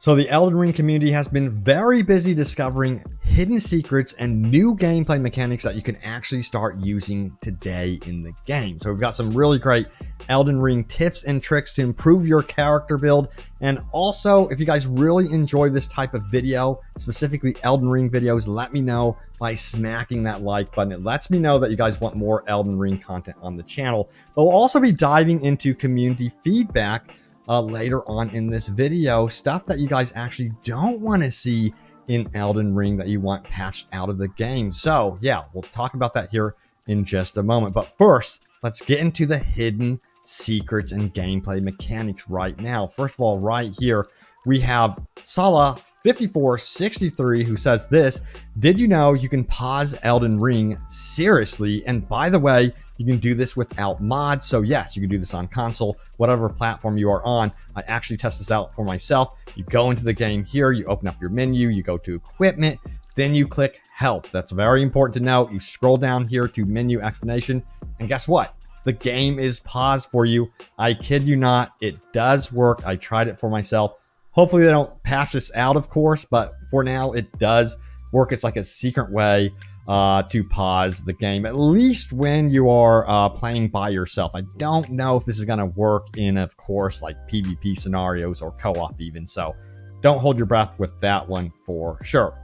So the Elden Ring community has been very busy discovering hidden secrets and new gameplay mechanics that you can actually start using today in the game. So we've got some really great Elden Ring tips and tricks to improve your character build. And also, if you guys really enjoy this type of video, specifically Elden Ring videos, let me know by smacking that like button. It lets me know that you guys want more Elden Ring content on the channel. But we'll also be diving into community feedback later on in this video, stuff that you guys actually don't want to see in Elden Ring that you want patched out of the game. So yeah, we'll talk about that here in just a moment. But first, let's get into the hidden secrets and gameplay mechanics right now. First of all, right here, we have Sala5463 who says this: did you know you can pause Elden Ring? Seriously? And by the way, you can do this without mods. So yes, you can do this on console, whatever platform you are on. I actually test this out for myself. You go into the game here, you open up your menu, you go to equipment, then you click help. That's very important to know. You scroll down here to menu explanation, and guess what? The game is paused for you. I kid you not, it does work. I tried it for myself. Hopefully they don't patch this out, of course, but for now it does work. It's like a secret way to pause the game, at least when you are playing by yourself. I don't know if this is going to work in, of course, like PvP scenarios or co-op even, so don't hold your breath with that one for sure.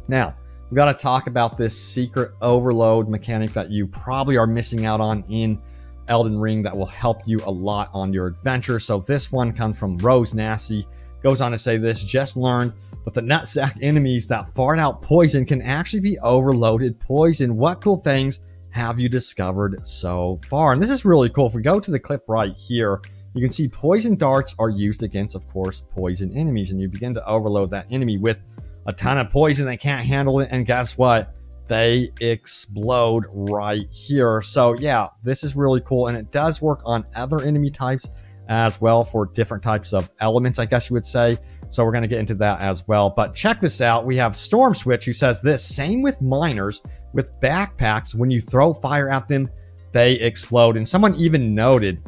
Now, we've got to talk about this secret overload mechanic that you probably are missing out on in Elden Ring that will help you a lot on your adventure. So this one comes from Rose Nasty, goes on to say this: just learned but the nutsack enemies that fart out poison can actually be overloaded poison. What cool things have you discovered so far? And this is really cool. If we go to the clip right here, you can see poison darts are used against, of course, poison enemies. And you begin to overload that enemy with a ton of poison. They can't handle it. And guess what? They explode right here. So yeah, this is really cool. And it does work on other enemy types as well, for different types of elements, I guess you would say. So we're going to get into that as well. But check this out. We have Storm Switch who says this: same with miners with backpacks. When you throw fire at them, they explode. And someone even noted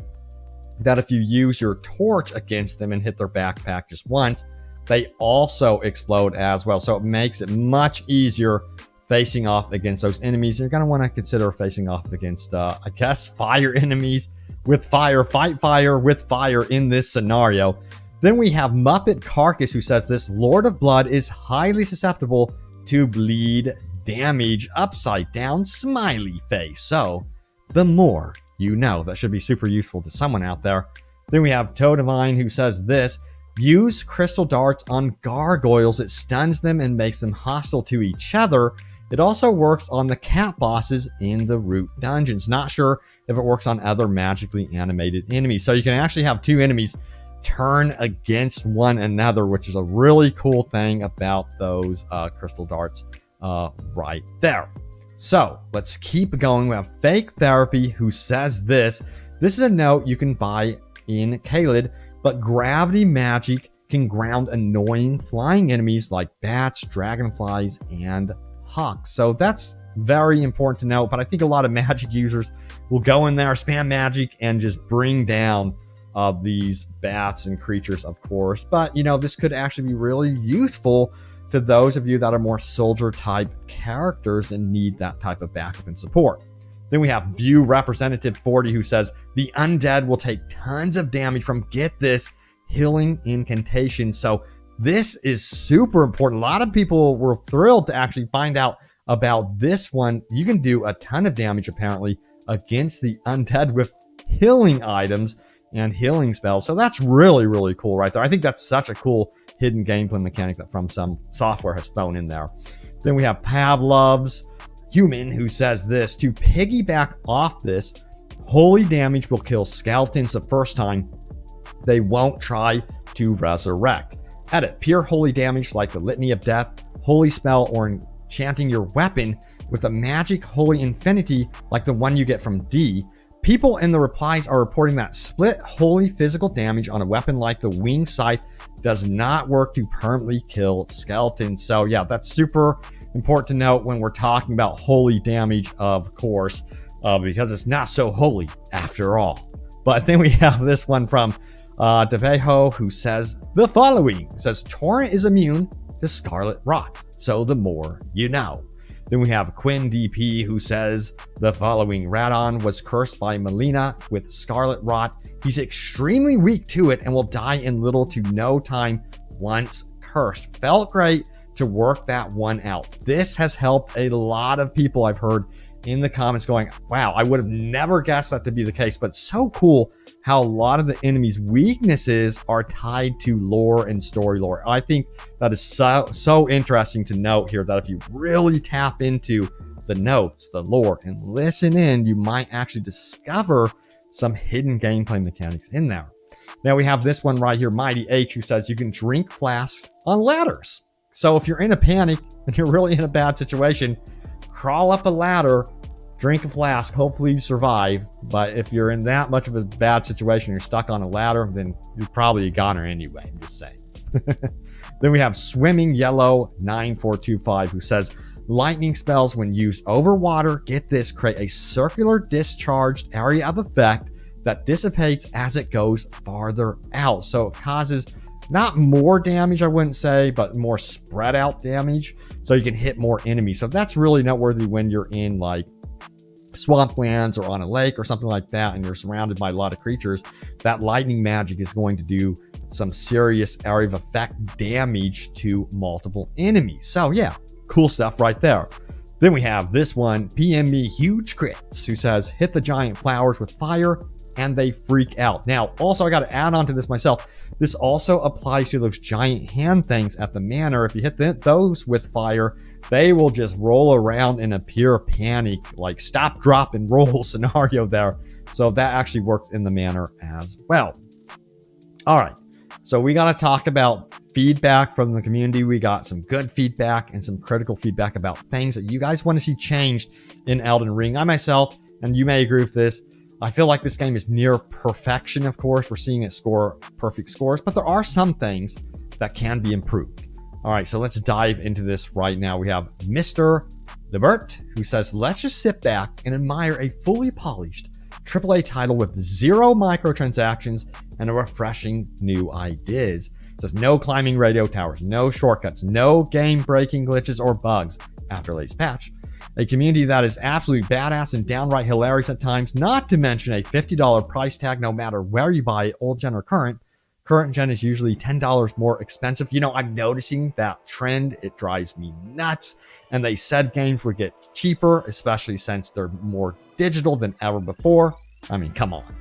that if you use your torch against them and hit their backpack just once, they also explode as well. So it makes it much easier facing off against those enemies. You're going to want to consider facing off against, I guess, fire enemies with fire. Fight fire with fire in this scenario. Then we have Muppet Carcass who says this: Lord of Blood is highly susceptible to bleed damage. Upside down smiley face. So the more you know. That should be super useful to someone out there. Then we have Toe Divine who says this: use crystal darts on gargoyles. It stuns them and makes them hostile to each other. It also works on the cat bosses in the root dungeons. Not sure if it works on other magically animated enemies. So you can actually have two enemies turn against one another, which is a really cool thing about those crystal darts right there. So let's keep going. We have Fake Therapy who says this: this is a note you can buy in Caelid, but gravity magic can ground annoying flying enemies like bats, dragonflies, and hawks. So that's very important to know. But I think a lot of magic users will go in there, spam magic, and just bring down these bats and creatures, of course. But, you know, this could actually be really useful to those of you that are more soldier type characters and need that type of backup and support. Then we have View Representative 40 who says the undead will take tons of damage from, get this, healing incantation. So this is super important. A lot of people were thrilled to actually find out about this one. You can do a ton of damage apparently against the undead with healing items and healing spells. So that's really, really cool right there. I think that's such a cool hidden gameplay mechanic that From Some Software has thrown in there. Then we have Pavlov's Human who says this: to piggyback off this, holy damage will kill skeletons the first time. They won't try to resurrect. Edit: pure holy damage like the Litany of Death, holy spell, or enchanting your weapon with a magic holy infinity like the one you get from D. People in the replies are reporting that split holy physical damage on a weapon like the Winged Scythe does not work to permanently kill skeletons. So yeah, that's super important to note when we're talking about holy damage, of course, because it's not so holy after all. But then we have this one from Devejo, who says the following, says Torrent is immune to Scarlet Rot, so the more you know. Then we have Quinn DP, who says the following: Radon was cursed by Melina with Scarlet Rot. He's extremely weak to it and will die in little to no time once cursed. Felt great to work that one out. This has helped a lot of people, I've heard in the comments, going, wow, I would have never guessed that to be the case. But so cool how a lot of the enemies' weaknesses are tied to lore and story lore. I think that is so interesting to note here, that if you really tap into the notes, the lore, and listen in, you might actually discover some hidden gameplay mechanics in there. Now we have this one right here, Mighty H, who says you can drink flasks on ladders. So if you're in a panic and you're really in a bad situation, crawl up a ladder, drink a flask, hopefully you survive. But if you're in that much of a bad situation, you're stuck on a ladder, then you're probably a goner anyway, I'm just saying. Then we have Swimming Yellow 9425, who says lightning spells, when used over water, get this, create a circular discharged area of effect that dissipates as it goes farther out. So it causes not more damage, I wouldn't say, but more spread out damage, so you can hit more enemies. So that's really noteworthy when you're in like swamplands or on a lake or something like that, and you're surrounded by a lot of creatures. That lightning magic is going to do some serious area of effect damage to multiple enemies. So yeah, cool stuff right there. Then we have this one, PM Me Huge Crits, who says hit the giant flowers with fire and they freak out. Now, also, I got to add on to this myself. This also applies to those giant hand things at the manor. If you hit those with fire, they will just roll around in a pure panic, like stop, drop, and roll scenario there. So that actually works in the manor as well. All right, so we got to talk about feedback from the community. We got some good feedback and some critical feedback about things that you guys want to see changed in Elden Ring. I myself, and you may agree with this, I feel like this game is near perfection. Of course, we're seeing it score perfect scores, but there are some things that can be improved. All right, so let's dive into this right now. We have Mr. Lebert, who says, let's just sit back and admire a fully polished AAA title with 0 microtransactions and a refreshing new ideas. It says no climbing radio towers, no shortcuts, no game-breaking glitches or bugs after latest patch. A community that is absolutely badass and downright hilarious at times, not to mention a $50 price tag no matter where you buy it, old gen or current. Current gen is usually $10 more expensive. You know, I'm noticing that trend. It drives me nuts. And they said games would get cheaper, especially since they're more digital than ever before. I mean, come on.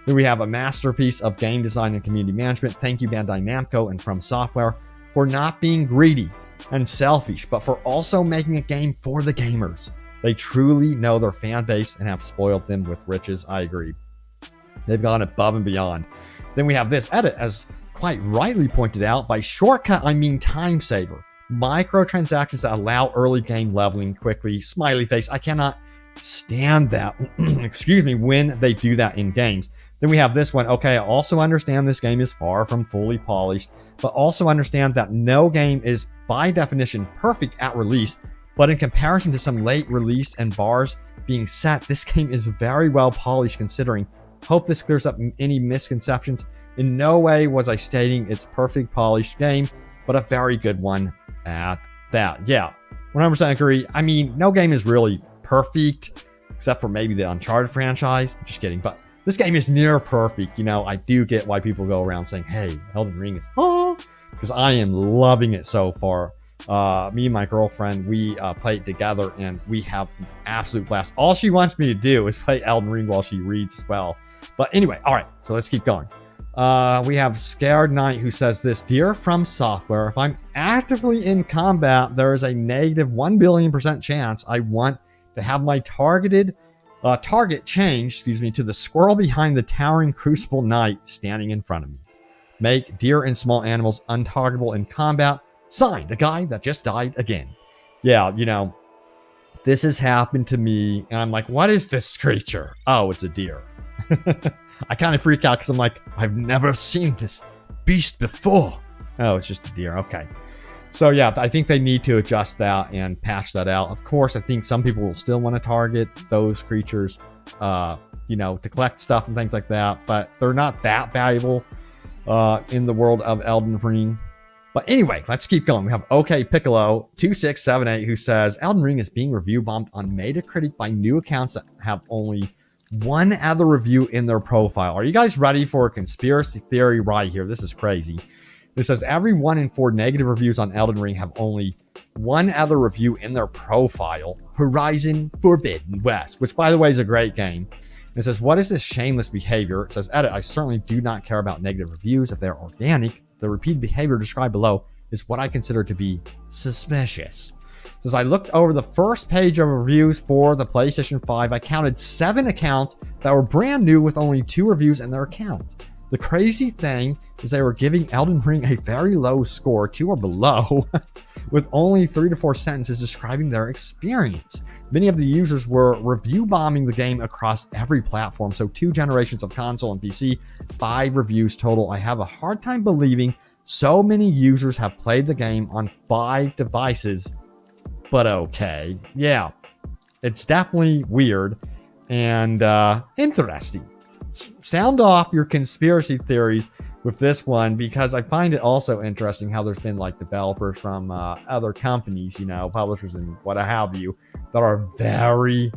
Then we have a masterpiece of game design and community management. Thank you, Bandai Namco and From Software, for not being greedy and selfish, but for also making a game for the gamers. They truly know their fan base and have spoiled them with riches. I agree. They've gone above and beyond. Then we have this edit, as quite rightly pointed out. By shortcut, I mean time saver. Microtransactions that allow early game leveling quickly. Smiley face. I cannot stand that. Excuse me, when they do that in games. Then we have this one. Okay, I also understand this game is far from fully polished, but also understand that no game is by definition perfect at release. But in comparison to some late release and bars being set, this game is very well polished considering. Hope this clears up any misconceptions. In no way was I stating it's perfect polished game, but a very good one at that. Yeah, 100% agree. I mean, no game is really perfect, except for maybe the Uncharted franchise. Just kidding, but this game is near perfect. You know, I do get why people go around saying, hey, Elden Ring is, because I am loving it so far. Me and my girlfriend, we play it together and we have an absolute blast. All she wants me to do is play Elden Ring while she reads as well. But anyway, all right, so let's keep going. We have Scared Knight, who says this: Dear From Software, if I'm actively in combat, there is a negative 1 billion% chance I want to have my target change, to the squirrel behind the towering Crucible Knight standing in front of me. Make deer and small animals untargetable in combat. Signed, a guy that just died again. Yeah, you know, this has happened to me, and I'm like, what is this creature? Oh, it's a deer. I kind of freak out because I'm like, I've never seen this beast before. Oh, it's just a deer. Okay. So yeah, I think they need to adjust that and patch that out. Of course, I think some people will still want to target those creatures, you know, to collect stuff and things like that, but they're not that valuable. in the world of Elden Ring. But anyway, let's keep going. We have OK Piccolo 2678 who says Elden Ring is being review bombed on Metacritic by new accounts that have only one other review in their profile. Are you guys ready for a conspiracy theory right here? This is crazy. It says every 1 in 4 negative reviews on Elden Ring have only one other review in their profile, Horizon Forbidden West, which by the way is a great game. It says, what is this shameless behavior? It says, edit, I certainly do not care about negative reviews if they're organic. The repeated behavior described below is what I consider to be suspicious. It says, I looked over the first page of reviews for the PlayStation 5. I counted 7 accounts that were brand new with only 2 reviews in their account. The crazy thing is they were giving Elden Ring a very low score, 2 or below, with only 3 to 4 sentences describing their experience. Many of the users were review bombing the game across every platform, so 2 generations of console and PC, 5 reviews total. I have a hard time believing so many users have played the game on 5 devices, but okay. Yeah, it's definitely weird and interesting. Sound off your conspiracy theories with this one, because I find it also interesting how there's been like developers from other companies, you know, publishers and what have you, that are very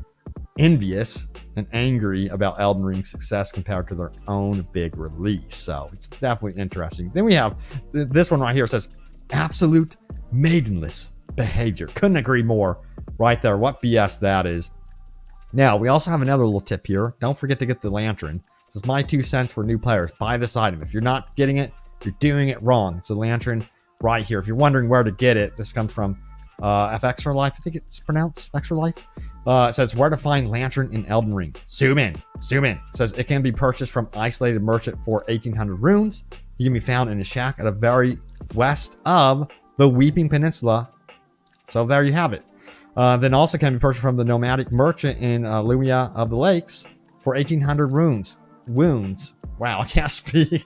envious and angry about Elden Ring's success compared to their own big release. So it's definitely interesting. Then we have this one right here. It says absolute maidenless behavior. Couldn't agree more right there. What BS that is. Now, we also have another little tip here. Don't forget to get the lantern. This is my 2 cents for new players. Buy this item. If you're not getting it, you're doing it wrong. It's a lantern right here. If you're wondering where to get it, this comes from FXtra Life. I think it's pronounced Extra Life. It says where to find lantern in Elden Ring. Zoom in. Zoom in. It says it can be purchased from isolated merchant for 1,800 runes. It can be found in a shack at the very west of the Weeping Peninsula. So there you have it. Then also can be purchased from the nomadic merchant in Lumia of the Lakes for 1,800 runes. Wounds. Wow, I can't speak.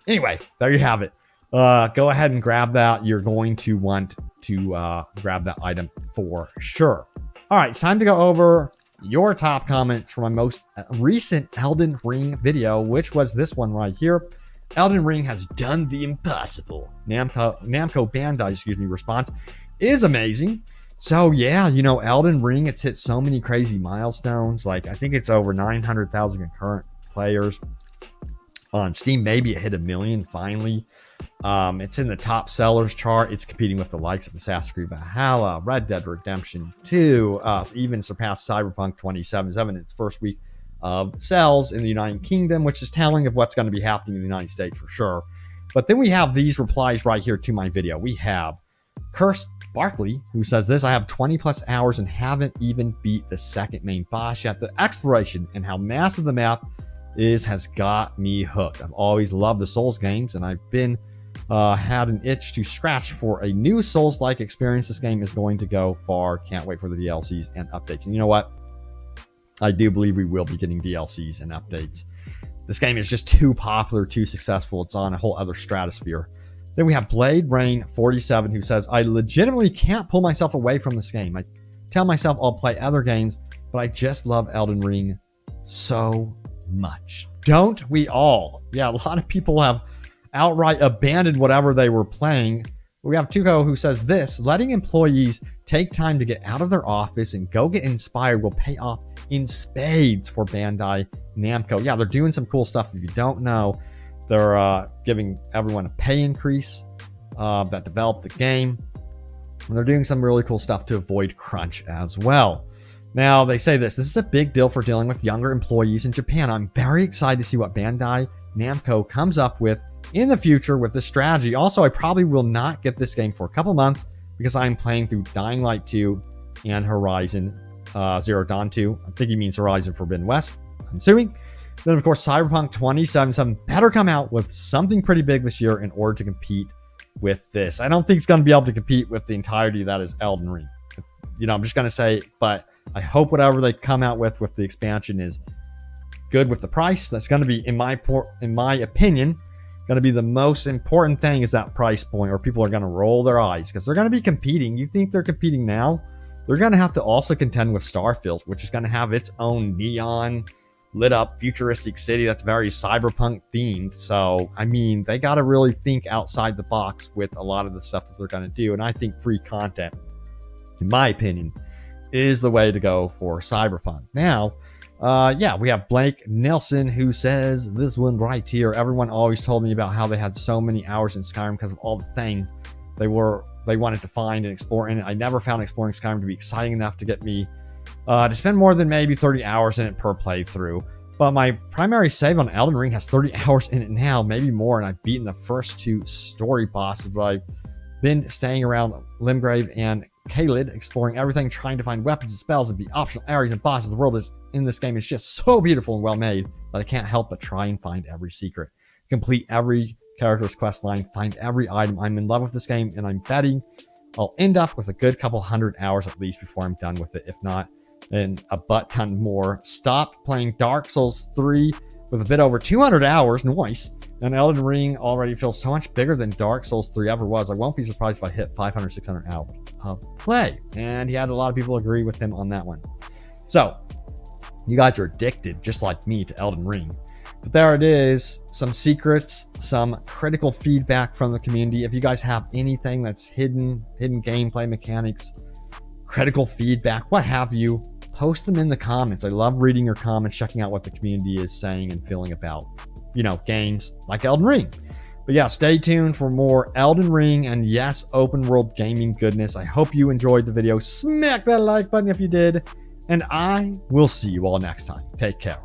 Anyway, there you have it. Go ahead and grab that. You're going to want to grab that item for sure. All right, it's time to go over your top comments from my most recent Elden Ring video, which was this one right here. Elden Ring has done the impossible. Namco Bandai, response is amazing. So yeah, you know, Elden Ring, it's hit so many crazy milestones. Like, I think it's over 900,000 concurrent players on Steam. Maybe it hit 1 million finally. It's in the top sellers chart. It's competing with the likes of Assassin's Creed Valhalla, Red Dead Redemption 2, even surpassed Cyberpunk 2077 in its first week of sales in the United Kingdom, which is telling of what's going to be happening in the United States for sure. But then we have these replies right here to my video. We have CurseBarkley, who says this: I have 20 plus hours and haven't even beat the second main boss yet. The exploration and how massive the map is has got me hooked. I've always loved the Souls games, and I've been had an itch to scratch for a new Souls-like experience. This game is going to go far. Can't wait for the DLCs and updates. And you know what? I do believe we will be getting DLCs and updates. This game is just too popular, too successful. It's on a whole other stratosphere. Then we have Blade Rain 47, who says, I legitimately can't pull myself away from this game. I tell myself I'll play other games, but I just love Elden Ring so much. Don't we all? Yeah, a lot of people have outright abandoned whatever they were playing. We have Tuko, who says this: letting employees take time to get out of their office and go get inspired will pay off in spades for Bandai Namco. Yeah, they're doing some cool stuff. If you don't know, they're giving everyone a pay increase that developed the game. And they're doing some really cool stuff to avoid crunch as well. Now, they say this is a big deal for dealing with younger employees in Japan. I'm very excited to see what Bandai Namco comes up with in the future with this strategy. Also, I probably will not get this game for a couple months because I'm playing through Dying Light 2 and Horizon Zero Dawn 2. I think he means Horizon Forbidden West, I'm assuming. Then, of course, Cyberpunk 2077 better come out with something pretty big this year in order to compete with this. I don't think it's going to be able to compete with the entirety that is Elden Ring. You know, I'm just going to say, but I hope whatever they come out with the expansion is good with the price. That's going to be, in my opinion, going to be the most important thing, is that price point, or people are going to roll their eyes because they're going to be competing. You think they're competing now? They're going to have to also contend with Starfield, which is going to have its own neon lit up futuristic city that's very cyberpunk themed. So, I mean, they got to really think outside the box with a lot of the stuff that they're going to do. And I think free content, in my opinion, is the way to go for cyberpunk. Now, yeah, we have Blake Nelson, who says this one right here. Everyone always told me about how they had so many hours in Skyrim because of all the things they wanted to find and explore in it. I never found exploring Skyrim to be exciting enough to get me to spend more than maybe 30 hours in it per playthrough. But my primary save on Elden Ring has 30 hours in it now, maybe more, and I've beaten the first 2 story bosses, but I've been staying around Limgrave and Caelid, exploring everything, trying to find weapons and spells and beat optional areas and bosses. The world is in this game is just so beautiful and well made that I can't help but try and find every secret, complete every character's quest line, find every item. I'm in love with this game, and I'm betting I'll end up with a good couple hundred hours at least before I'm done with it, if not in a butt ton more. Stopped playing Dark Souls 3 with a bit over 200 hours, nice, and Elden Ring already feels so much bigger than Dark Souls 3 ever was. I won't be surprised if I hit 500, 600 hours of play. And he had a lot of people agree with him on that one. So, you guys are addicted, just like me, to Elden Ring. But there it is, some secrets, some critical feedback from the community. If you guys have anything that's hidden gameplay mechanics, critical feedback, what have you, post them in the comments. I love reading your comments, checking out what the community is saying and feeling about, games like Elden Ring. But yeah, stay tuned for more Elden Ring and yes, open world gaming goodness. I hope you enjoyed the video. Smack that like button if you did, and I will see you all next time. Take care.